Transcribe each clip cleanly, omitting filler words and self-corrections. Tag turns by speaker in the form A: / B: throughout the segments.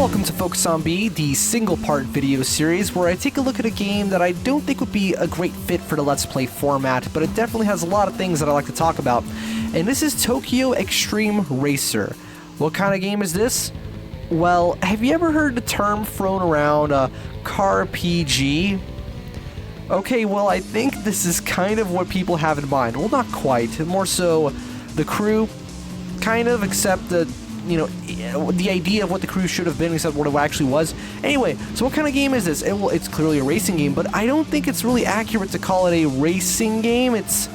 A: Welcome to Focus on B, the single-part video series where I take a look at a game that I don't think would be a great fit for the Let's Play format, but it definitely has a lot of things that I like to talk about. And this is Tokyo Xtreme Racer. What kind of game is this? Well, have you ever heard the term thrown around, car PG? Okay, well, I think this is kind of what people have in mind. Well, not quite. More so, the crew, kind of, except that, you know, the idea of what the crew should have been, except what it actually was. Anyway, so what kind of game is this? Well, it's clearly a racing game, but I don't think it's really accurate to call it a racing game. It's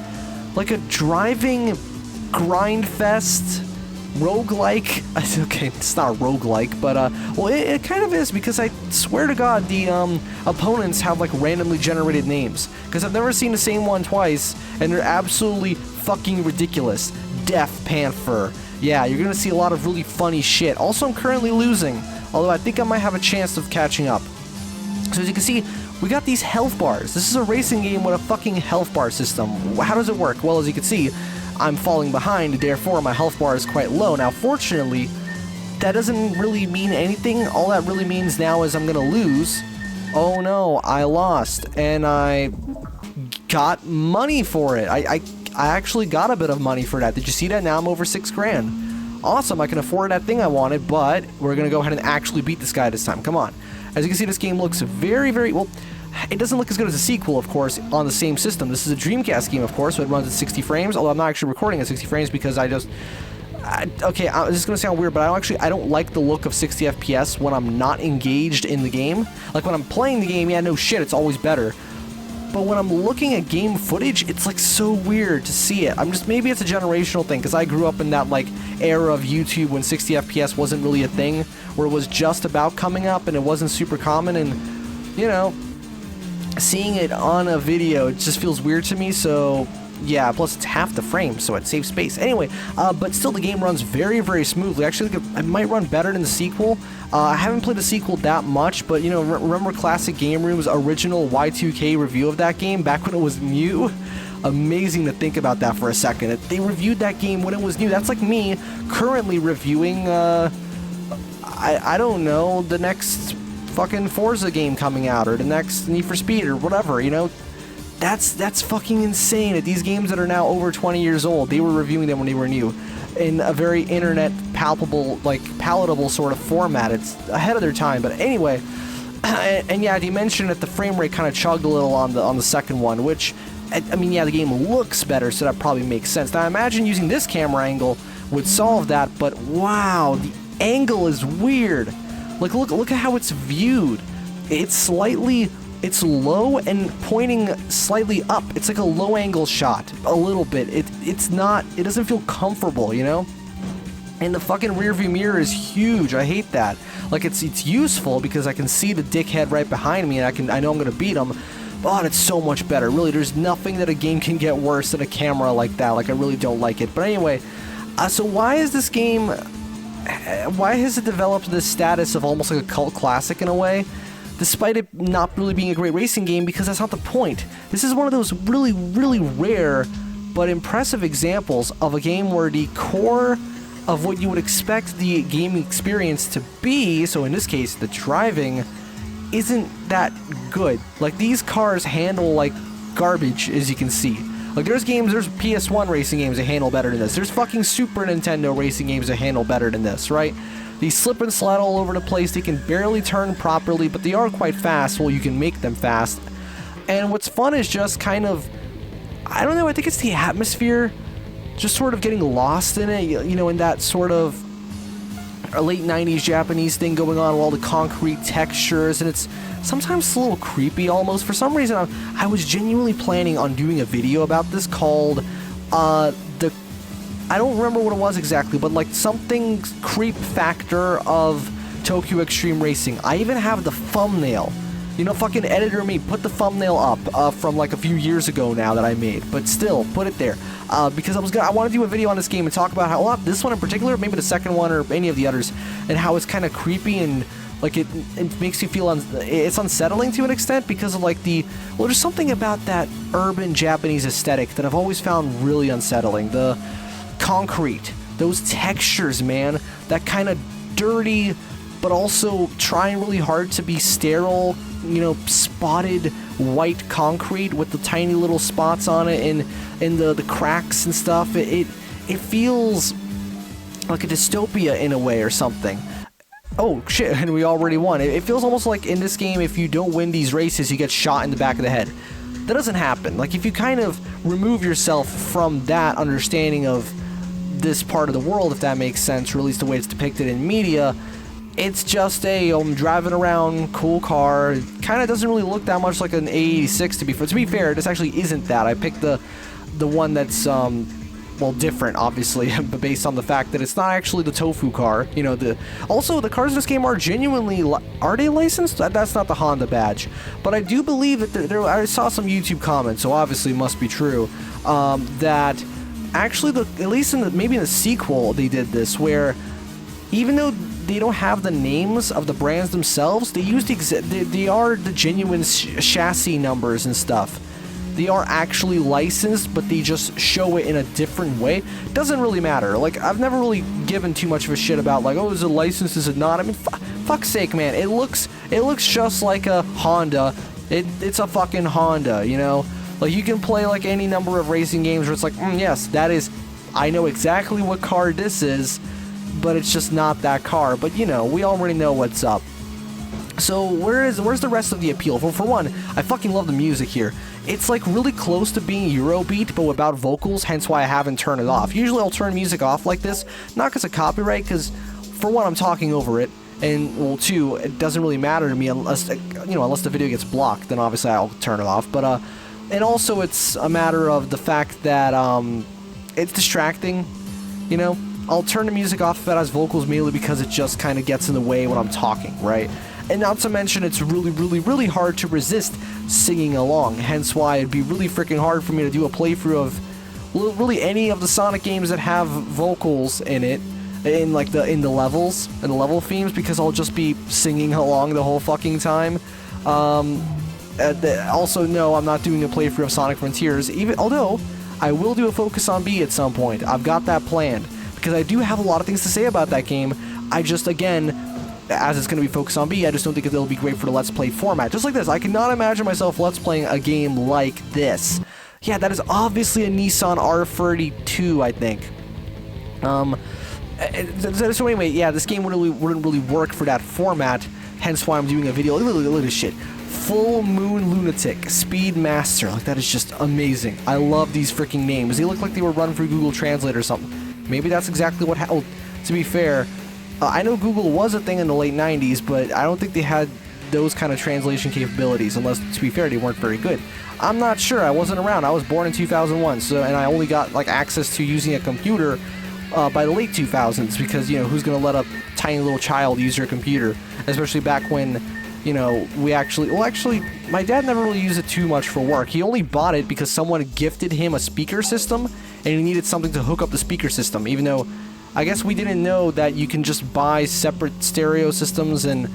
A: like a driving grind fest. Roguelike. Okay, it's not roguelike, but well, it kind of is, because I swear to God the opponents have like randomly generated names, because I've never seen the same one twice, and they're absolutely fucking ridiculous. Death Panther. Yeah, you're gonna see a lot of really funny shit. Also, I'm currently losing, although I think I might have a chance of catching up. So as you can see, we got these health bars. This is a racing game with a fucking health bar system. How does it work? Well, as you can see, I'm falling behind, therefore my health bar is quite low. Now, fortunately, that doesn't really mean anything. All that really means now is I'm gonna lose. Oh no, I lost, and I got money for it. I actually got a bit of money for that. Did you see that? Now I'm over 6 grand. Awesome, I can afford that thing I wanted, but we're gonna go ahead and actually beat this guy this time. Come on. As you can see, this game looks very, well, it doesn't look as good as a sequel, of course, on the same system. This is a Dreamcast game, of course, so it runs at 60 frames, although I'm not actually recording at 60 frames because okay, this is going to sound weird, but I don't like the look of 60 FPS when I'm not engaged in the game. Like, when I'm playing the game, yeah, no shit, it's always better. But when I'm looking at game footage, it's, like, so weird to see it. Maybe it's a generational thing, because I grew up in that, like, era of YouTube when 60 FPS wasn't really a thing, where it was just about coming up, and it wasn't super common, and, you know, seeing it on a video, it just feels weird to me, so yeah, plus it's half the frame, so it saves space. Anyway, but still the game runs very, very smoothly. Actually, it might run better than the sequel. I haven't played the sequel that much, but, you know, remember Classic Game Room's original Y2K review of that game back when it was new? Amazing to think about that for a second. They reviewed that game when it was new. That's like me currently reviewing, I don't know, the next fucking Forza game coming out, or the next Need for Speed, or whatever, you know? That's fucking insane that these games that are now over 20 years old, they were reviewing them when they were new, in a very internet palatable sort of format. It's ahead of their time. But anyway, and yeah, you mentioned that the frame rate kind of chugged a little on the second one, which, I mean, yeah, the game looks better, so that probably makes sense. Now, I imagine using this camera angle would solve that, but wow, the angle is weird. Like, look at how it's viewed. It's low and pointing slightly up. It's like a low angle shot, a little bit. It doesn't feel comfortable, you know? And the fucking rear view mirror is huge. I hate that. Like, it's useful because I can see the dickhead right behind me, and I know I'm gonna beat him. But it's so much better. Really, there's nothing that a game can get worse than a camera like that. Like, I really don't like it. But anyway, so why is this game... why has it developed this status of almost like a cult classic in a way, despite it not really being a great racing game? Because that's not the point. This is one of those really, really rare but impressive examples of a game where the core of what you would expect the gaming experience to be, so in this case, the driving, isn't that good. Like, these cars handle like garbage, as you can see. Like, there's PS1 racing games that handle better than this. There's fucking Super Nintendo racing games that handle better than this, right? They slip and slide all over the place. They can barely turn properly, but they are quite fast. Well, you can make them fast. And what's fun is just kind of, I don't know, I think it's the atmosphere. Just sort of getting lost in it, you know, in that sort of late 90s Japanese thing going on with all the concrete textures, and it's sometimes a little creepy almost. For some reason, I was genuinely planning on doing a video about this called, I don't remember what it was exactly, but like something creep factor of Tokyo Xtreme Racing. I even have the thumbnail. You know, fucking editor me, put the thumbnail up from like a few years ago now that I made, but still, put it there. Because I want to do a video on this game and talk about how, well, this one in particular, maybe the second one or any of the others, and how it's kind of creepy and like it makes you feel it's unsettling to an extent because of like well, there's something about that urban Japanese aesthetic that I've always found really unsettling. The concrete, those textures, man, that kind of dirty, but also trying really hard to be sterile, you know, spotted white concrete with the tiny little spots on it and the cracks and stuff. It feels like a dystopia in a way or something. Oh shit, and we already won. It feels almost like in this game, if you don't win these races, you get shot in the back of the head. That doesn't happen. Like, if you kind of remove yourself from that understanding of this part of the world, if that makes sense, or at least the way it's depicted in media, it's just I'm driving around, cool car. It kind of doesn't really look that much like an A86 to be fair. This actually isn't that. I picked the one that's well, different, obviously, but based on the fact that it's not actually the tofu car. You know, also the cars in this game are genuinely, are they licensed? That's not the Honda badge, but I do believe that I saw some YouTube comments, so obviously it must be true, that actually at least maybe in the sequel they did this, where even though they don't have the names of the brands themselves, they use they are the genuine chassis numbers and stuff. They are actually licensed, but they just show it in a different way. Doesn't really matter. Like, I've never really given too much of a shit about, like, oh, is it licensed, is it not? I mean, fuck's sake, man. It looks just like a Honda. It's a fucking Honda, you know? Like, you can play, like, any number of racing games where it's like, yes, that is, I know exactly what car this is, but it's just not that car. But, you know, we already know what's up. So where's the rest of the appeal? For one, I fucking love the music here. It's like really close to being Eurobeat, but without vocals, hence why I haven't turned it off. Usually I'll turn music off like this, not because of copyright, because for one, I'm talking over it, and well, two, it doesn't really matter to me unless, you know, unless the video gets blocked, then obviously I'll turn it off. But and also it's a matter of the fact that it's distracting, you know. I'll turn the music off if it has vocals, mainly because it just kind of gets in the way when I'm talking, right? And not to mention, it's really, really, really hard to resist singing along, hence why it'd be really freaking hard for me to do a playthrough of really any of the Sonic games that have vocals in it, in the levels, and the level themes, because I'll just be singing along the whole fucking time. Also, no, I'm not doing a playthrough of Sonic Frontiers, although I will do a Focus on B at some point. I've got that planned, because I do have a lot of things to say about that game. I just, again, as it's going to be Focus on B, I just don't think it'll be great for the Let's Play format. Just like this, I cannot imagine myself Let's Playing a game like this. Yeah, that is obviously a Nissan R32, I think. So anyway, yeah, this game wouldn't really work for that format, hence why I'm doing a video. Look at this shit. Full Moon Lunatic, Speed Master. Like, that is just amazing. I love these freaking names. They look like they were run through Google Translate or something. Maybe that's exactly what happened. Well, to be fair, I know Google was a thing in the late 90s, but I don't think they had those kind of translation capabilities, unless, to be fair, they weren't very good. I'm not sure. I wasn't around. I was born in 2001, and I only got, like, access to using a computer by the late 2000s, because, you know, who's going to let a tiny little child use your computer? Especially back when, you know, actually, my dad never really used it too much for work. He only bought it because someone gifted him a speaker system, and he needed something to hook up the speaker system, even though I guess we didn't know that you can just buy separate stereo systems and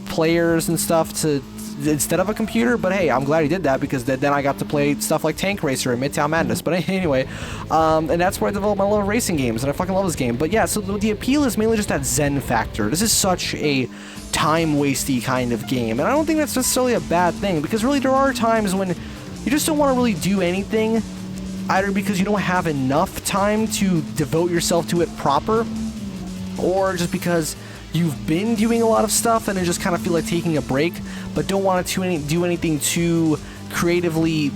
A: players and stuff instead of a computer. But hey, I'm glad he did that, because then I got to play stuff like Tank Racer and Midtown Madness. But anyway, and that's where I developed my love of racing games, and I fucking love this game. But yeah, so the appeal is mainly just that zen factor. This is such a time-wasty kind of game, and I don't think that's necessarily a bad thing, because really there are times when you just don't want to really do anything, either because you don't have enough time to devote yourself to it proper, or just because you've been doing a lot of stuff and you just kind of feel like taking a break, but don't want to do anything too creatively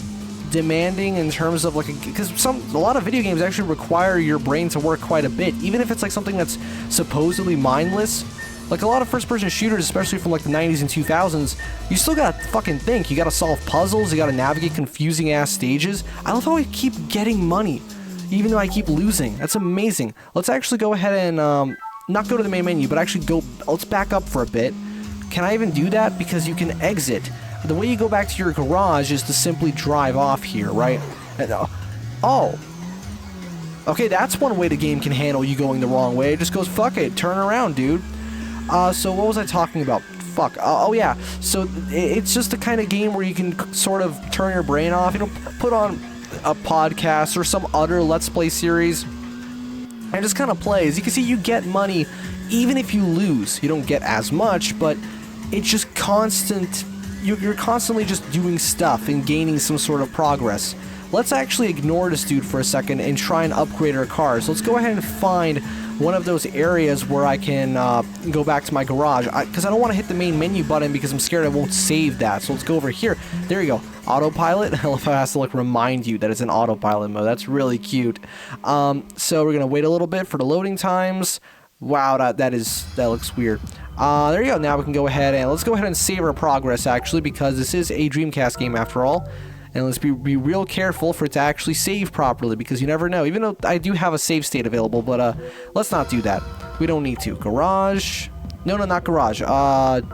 A: demanding in terms of, like, because a lot of video games actually require your brain to work quite a bit, even if it's like something that's supposedly mindless. Like, a lot of first-person shooters, especially from, like, the 90s and 2000s, you still gotta fucking think. You gotta solve puzzles, you gotta navigate confusing-ass stages. I love how I keep getting money, even though I keep losing. That's amazing. Let's actually go ahead and, not go to the main menu, but actually let's back up for a bit. Can I even do that? Because you can exit. The way you go back to your garage is to simply drive off here, right? Oh. Okay, that's one way the game can handle you going the wrong way. It just goes, fuck it, turn around, dude. So what was I talking about? Fuck. Oh yeah. So it's just the kind of game where you can sort of turn your brain off. You know, put on a podcast or some other Let's Play series, and just kind of play. As you can see, you get money even if you lose. You don't get as much, but it's just constant. You're constantly just doing stuff and gaining some sort of progress. Let's actually ignore this dude for a second and try and upgrade our car. So let's go ahead and find one of those areas where I can go back to my garage, because I don't want to hit the main menu button because I'm scared I won't save that. So let's go over here. There you go. Autopilot. I love how it has to like remind you that it's in autopilot mode. That's really cute. So we're gonna wait a little bit for the loading times. Wow, that looks weird. There you go. Now we can go ahead and let's go ahead and save our progress, actually, because this is a Dreamcast game after all. And let's be real careful for it to actually save properly, because you never know. Even though I do have a save state available, but let's not do that. We don't need to. Garage. No, not garage.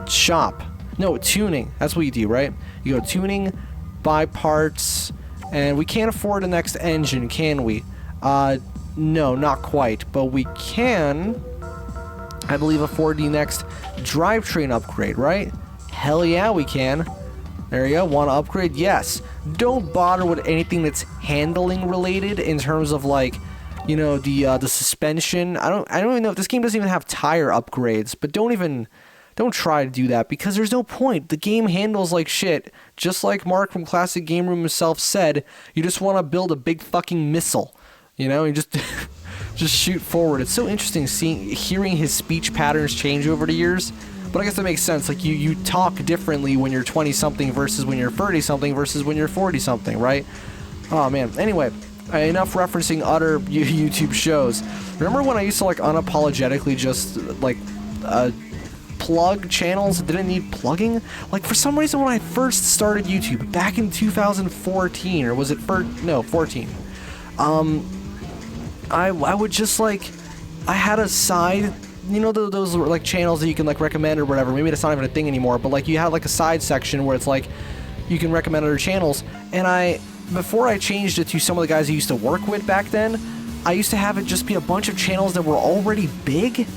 A: Shop. No, tuning. That's what you do, right? You go tuning, buy parts, and we can't afford the next engine, can we? No, not quite. But we can, I believe, afford the next drivetrain upgrade, right? Hell yeah, we can. There you go. Want to upgrade? Yes. Don't bother with anything that's handling related in terms of, like, you know, the suspension. I don't even know if this game doesn't even have tire upgrades, but don't try to do that, because there's no point. The game handles like shit. Just like Mark from Classic Game Room himself said, you just want to build a big fucking missile. You know, you just just shoot forward. It's so interesting hearing his speech patterns change over the years. But I guess that makes sense. Like, you talk differently when you're 20-something versus when you're 30-something versus when you're 40-something, right? Oh, man. Anyway, enough referencing other YouTube shows. Remember when I used to, like, unapologetically just, like, plug channels that didn't need plugging? Like, for some reason, when I first started YouTube, back in 2014, or was it 14, I would just, like, I had a side... You know, those like channels that you can like recommend or whatever. Maybe that's not even a thing anymore, but like you had like a side section where it's like you can recommend other channels. And before I changed it to some of the guys I used to work with back then, I used to have it just be a bunch of channels that were already big.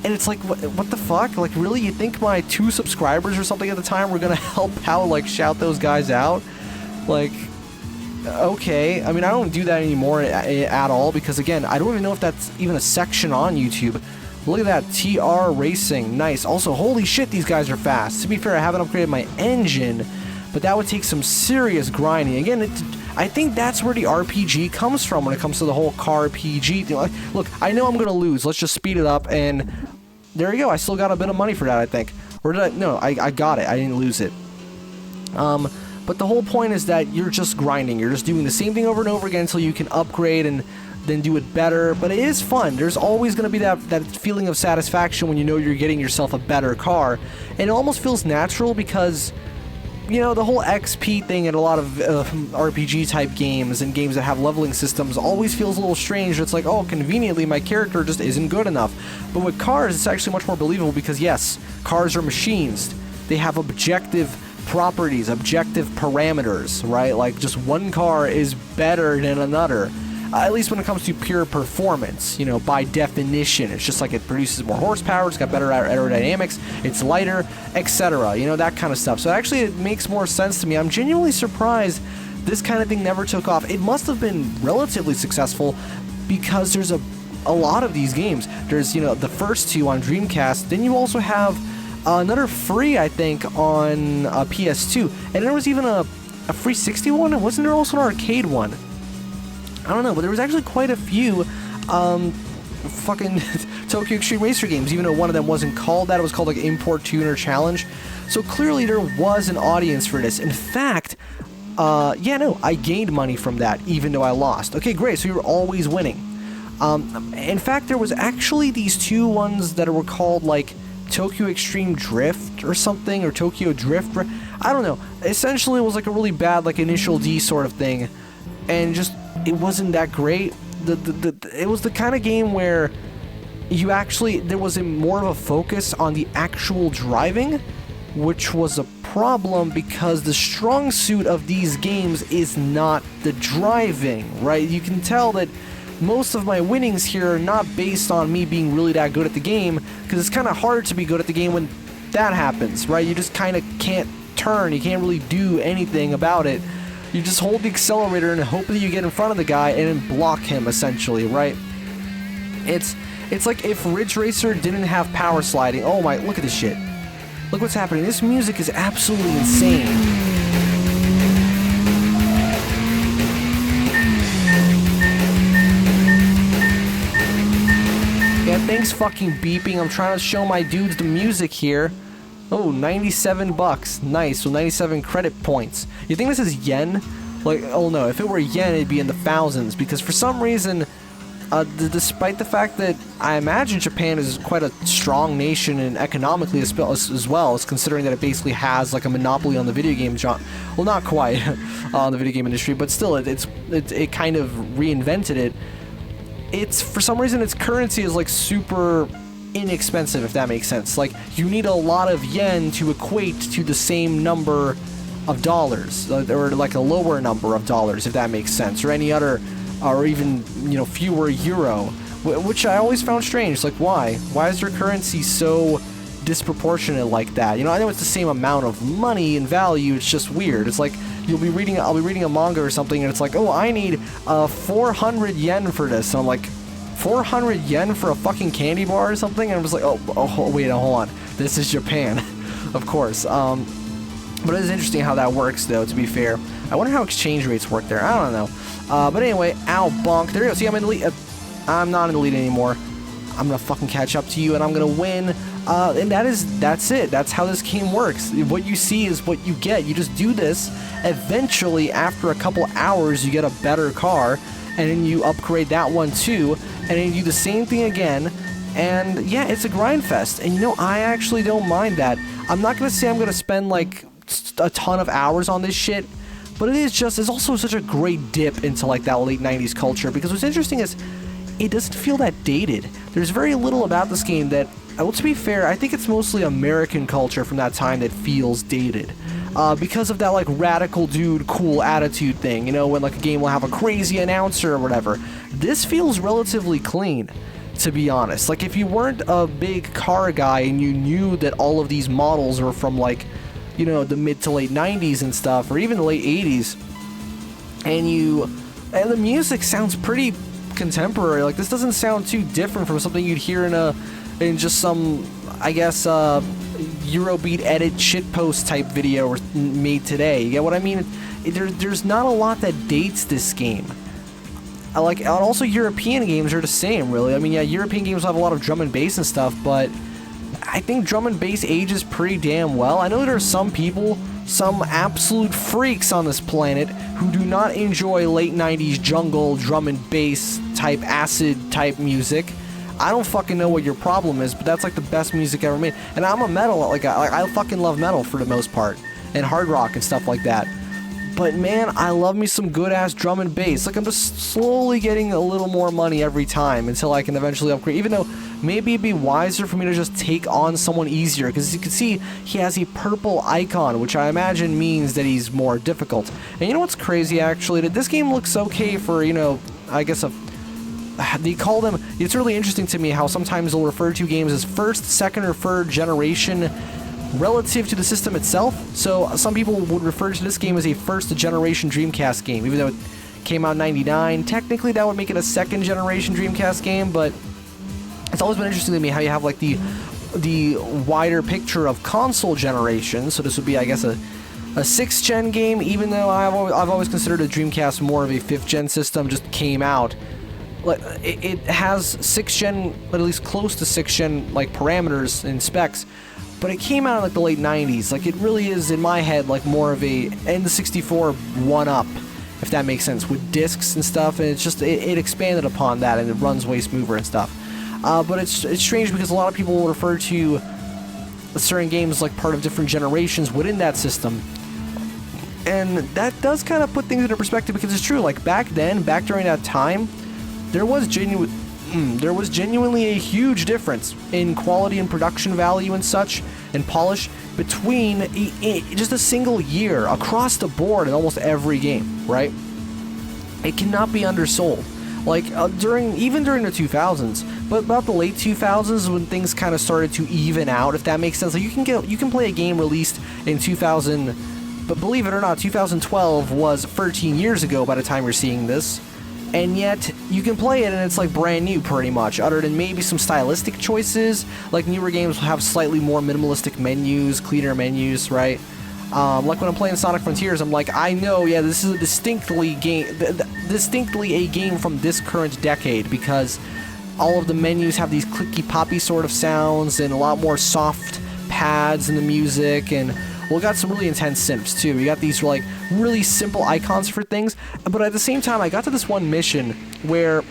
A: And it's like, what the fuck? Like, really? You think my 2 subscribers or something at the time were gonna help out, like, shout those guys out? Like, okay. I mean, I don't do that anymore at all, because again, I don't even know if that's even a section on YouTube. Look at that, TR Racing, nice. Also, holy shit, these guys are fast. To be fair, I haven't upgraded my engine, but that would take some serious grinding. Again, I think that's where the RPG comes from when it comes to the whole car PG thing. Like, look, I know I'm going to lose. Let's just speed it up, and there you go. I still got a bit of money for that, I think. Or did I? No, I got it. I didn't lose it. But the whole point is that you're just grinding. You're just doing the same thing over and over again until you can upgrade and then do it better. But it is fun. There's always going to be that feeling of satisfaction when you know you're getting yourself a better car. And it almost feels natural because, you know, the whole XP thing in a lot of RPG type games and games that have leveling systems always feels a little strange. It's like, oh, conveniently my character just isn't good enough. But with cars, it's actually much more believable because, yes, cars are machines. They have objective properties, objective parameters, right? Like, just one car is better than another. At least when it comes to pure performance, you know, by definition. It's just like it produces more horsepower, it's got better aerodynamics, it's lighter, etc. You know, that kind of stuff. So actually it makes more sense to me. I'm genuinely surprised this kind of thing never took off. It must have been relatively successful because there's a lot of these games. There's, you know, the first 2 on Dreamcast. Then you also have another free, I think, on PS2. And there was even a free 60 one? And wasn't there also an arcade one? I don't know, but there was actually quite a few fucking Tokyo Xtreme Racer games, even though one of them wasn't called that. It was called like Import Tuner Challenge. So clearly there was an audience for this. In fact, I gained money from that, even though I lost. Okay, great, so you're always winning. In fact, there was actually these 2 ones that were called like Tokyo Extreme Drift or something, or Tokyo Drift. I don't know. Essentially, it was like a really bad like Initial D sort of thing, and just it wasn't that great. It was the kind of game where you actually there was more of a focus on the actual driving, which was a problem because the strong suit of these games is not the driving, right? You can tell that most of my winnings here are not based on me being really that good at the game, because it's kind of hard to be good at the game when that happens, right? You just kind of can't turn, you can't really do anything about it. You just hold the accelerator and hope that you get in front of the guy and then block him, essentially, right? It's like if Ridge Racer didn't have power sliding. Oh my, look at this shit. Look what's happening. This music is absolutely insane. Yeah, thanks fucking beeping. I'm trying to show my dudes the music here. Oh, 97 bucks. Nice. So 97 credit points. You think this is yen? Like, oh no, if it were yen, it'd be in the thousands. Because for some reason, despite the fact that I imagine Japan is quite a strong nation and economically as well, as considering that it basically has like a monopoly on the video game genre. Well, not quite on the video game industry, but still, it kind of reinvented it. It's, for some reason, its currency is like super inexpensive, if that makes sense. Like, you need a lot of yen to equate to the same number of dollars, or like a lower number of dollars, if that makes sense, or any other, or even, you know, fewer euro, which I always found strange. Like, why is their currency so disproportionate like that? You know, I know it's the same amount of money and value, it's just weird. It's like I'll be reading a manga or something, and it's like, oh, I need 400 yen for this, and I'm like, 400 yen for a fucking candy bar or something? And I was like, oh wait, hold on, this is Japan. Of course. But it is interesting how that works, though, to be fair. I wonder how exchange rates work there. I don't know. But anyway, ow, bonk. There you go. See, I'm in the lead. I'm not in the lead anymore. I'm going to fucking catch up to you, and I'm going to win. And that's it. That's how this game works. What you see is what you get. You just do this. Eventually, after a couple hours, you get a better car, and then you upgrade that one, too, and then you do the same thing again. And, yeah, it's a grind fest. And, you know, I actually don't mind that. I'm not going to say I'm going to spend, like, a ton of hours on this shit, but it's also such a great dip into like that late 90s culture, because what's interesting is it doesn't feel that dated. There's very little about this game that, well, to be fair, I think it's mostly American culture from that time that feels dated, because of that like radical dude cool attitude thing, you know, when like a game will have a crazy announcer or whatever. This feels relatively clean, to be honest. Like, if you weren't a big car guy and you knew that all of these models were from like, you know, the mid to late 90s and stuff, or even the late 80s, and the music sounds pretty contemporary. Like, this doesn't sound too different from something you'd hear in just some, I guess, Eurobeat edit shitpost type video made today. You get what I mean? There's not a lot that dates this game. And also European games are the same, really. I mean, yeah, European games have a lot of drum and bass and stuff, but I think drum and bass ages pretty damn well. I know there are some people, some absolute freaks on this planet, who do not enjoy late 90s jungle, drum and bass type, acid type music. I don't fucking know what your problem is, but that's like the best music ever made. And I'm a metal, like I fucking love metal for the most part, and hard rock and stuff like that. But man, I love me some good ass drum and bass. Like, I'm just slowly getting a little more money every time until I can eventually upgrade, even though maybe it'd be wiser for me to just take on someone easier, because as you can see, he has a purple icon, which I imagine means that he's more difficult. And you know what's crazy, actually? That this game looks okay for, you know, I guess they call them, it's really interesting to me how sometimes they'll refer to games as first, second, or third generation relative to the system itself. So some people would refer to this game as a first generation Dreamcast game, even though it came out in 99. Technically that would make it a second generation Dreamcast game, but it's always been interesting to me how you have like the wider picture of console generation. So this would be, I guess, a 6th gen game, even though I've always considered a Dreamcast more of a 5th gen system. Just came out, like, it has 6th gen, but at least close to 6th gen like parameters and specs, but it came out in like the late 90s. Like, it really is in my head like more of a N64 one-up, if that makes sense, with discs and stuff, and it's just it expanded upon that, and it runs way smoother and stuff. But it's strange because a lot of people will refer to certain games like part of different generations within that system, and that does kind of put things into perspective, because it's true. Like, back during that time, there was genuinely a huge difference in quality and production value and such, and polish, between just a single year across the board in almost every game, right? It cannot be undersold. Like, even during the 2000s, but about the late 2000s when things kind of started to even out, if that makes sense. Like, you can play a game released in 2000, but believe it or not, 2012 was 13 years ago by the time you're seeing this. and yet you can play it and it's like brand new pretty much, other than maybe some stylistic choices. Like newer games will have slightly more minimalistic menus, cleaner menus, right? Like when I'm playing Sonic Frontiers, I'm like, I know, yeah, this is a distinctly a game from this current decade, because all of the menus have these clicky poppy sort of sounds and a lot more soft pads in the music, and we got some really intense synths too. We got these like really simple icons for things, but at the same time, I got to this one mission where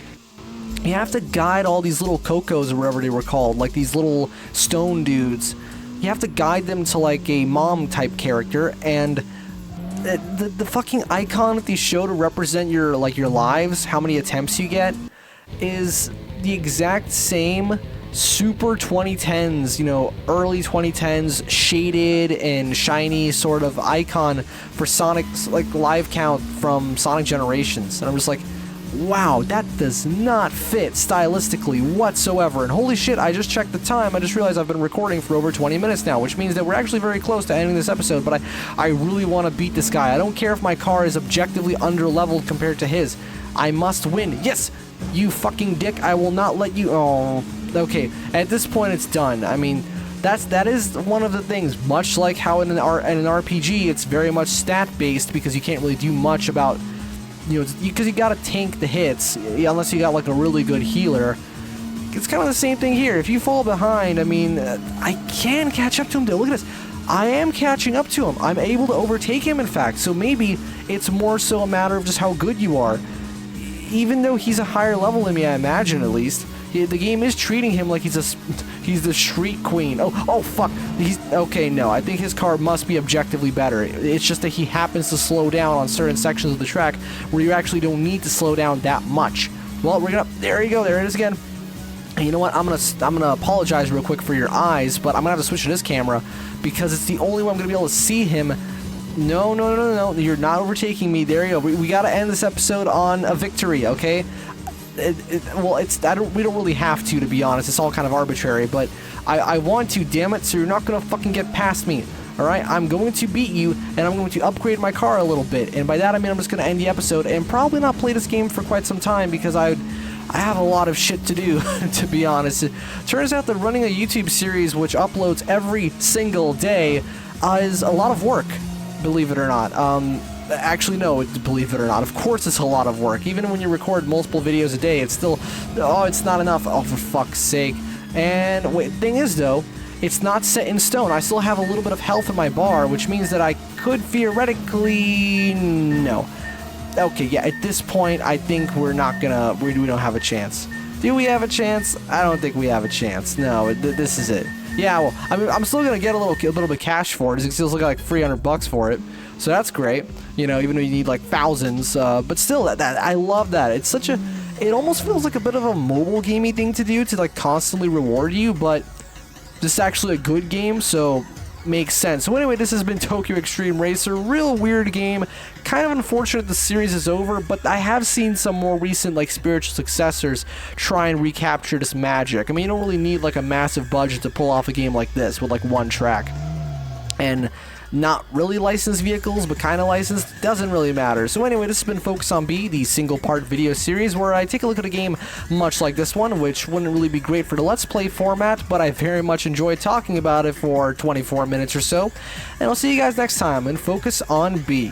A: you have to guide all these little Cocos or whatever they were called, like these little stone dudes. You have to guide them to like a mom type character, and the fucking icon that they show to represent your lives, how many attempts you get, is the exact same super 2010s, you know, early 2010s shaded and shiny sort of icon for Sonic's like live count from Sonic Generations. And I'm just like, wow, that does not fit stylistically whatsoever. And holy shit, I just checked the time. I just realized I've been recording for over 20 minutes now, which means that we're actually very close to ending this episode, but I really want to beat this guy. I don't care if my car is objectively under-leveled compared to his. I must win. Yes, you fucking dick. I will not let you... Oh, okay. At this point, it's done. I mean, that is one of the things. Much like how in an RPG, it's very much stat-based, because you can't really do much about... You know, because you gotta tank the hits, unless you got like a really good healer. It's kind of the same thing here. If you fall behind, I mean, I can catch up to him though. Look at this. I am catching up to him. I'm able to overtake him, in fact. So maybe it's more so a matter of just how good you are. Even though he's a higher level than me, I imagine, at least. The game is treating him like he's the street queen. Oh fuck. Okay, no. I think his car must be objectively better. It's just that he happens to slow down on certain sections of the track where you actually don't need to slow down that much. Well, we're gonna... There you go. There it is again. And you know what? I'm gonna apologize real quick for your eyes, but I'm gonna have to switch to this camera because it's the only way I'm gonna be able to see him. No. You're not overtaking me. There you go. We gotta end this episode on a victory, okay? We don't really have to be honest. It's all kind of arbitrary, but I want to, damn it, so you're not gonna fucking get past me. Alright, I'm going to beat you, and I'm going to upgrade my car a little bit, and by that I mean I'm just gonna end the episode and probably not play this game for quite some time, because I have a lot of shit to do, to be honest. It turns out that running a YouTube series which uploads every single day is a lot of work, believe it or not. Actually, no, believe it or not. Of course it's a lot of work. Even when you record multiple videos a day, it's still... Oh, it's not enough. Oh, for fuck's sake. And wait, thing is, though, it's not set in stone. I still have a little bit of health in my bar, which means that I could theoretically... No. Okay, yeah, at this point, I think we're not gonna... We don't have a chance. Do we have a chance? I don't think we have a chance. No, this is it. Yeah, well, I mean, I'm still gonna get a little bit of cash for it. It still looks like $300 for it. So that's great, you know, even though you need like thousands, but still, that I love that. It's such a, it almost feels like a bit of a mobile gamey thing to do, to like constantly reward you, but this is actually a good game, so makes sense. So anyway, this has been Tokyo Xtreme Racer. Real weird game. Kind of unfortunate the series is over, but I have seen some more recent like spiritual successors try and recapture this magic. I mean, you don't really need like a massive budget to pull off a game like this with like one track. And not really licensed vehicles, but kind of licensed, doesn't really matter. So anyway, this has been Focus on B, the single-part video series where I take a look at a game much like this one, which wouldn't really be great for the Let's Play format, but I very much enjoy talking about it for 24 minutes or so. And I'll see you guys next time in Focus on B.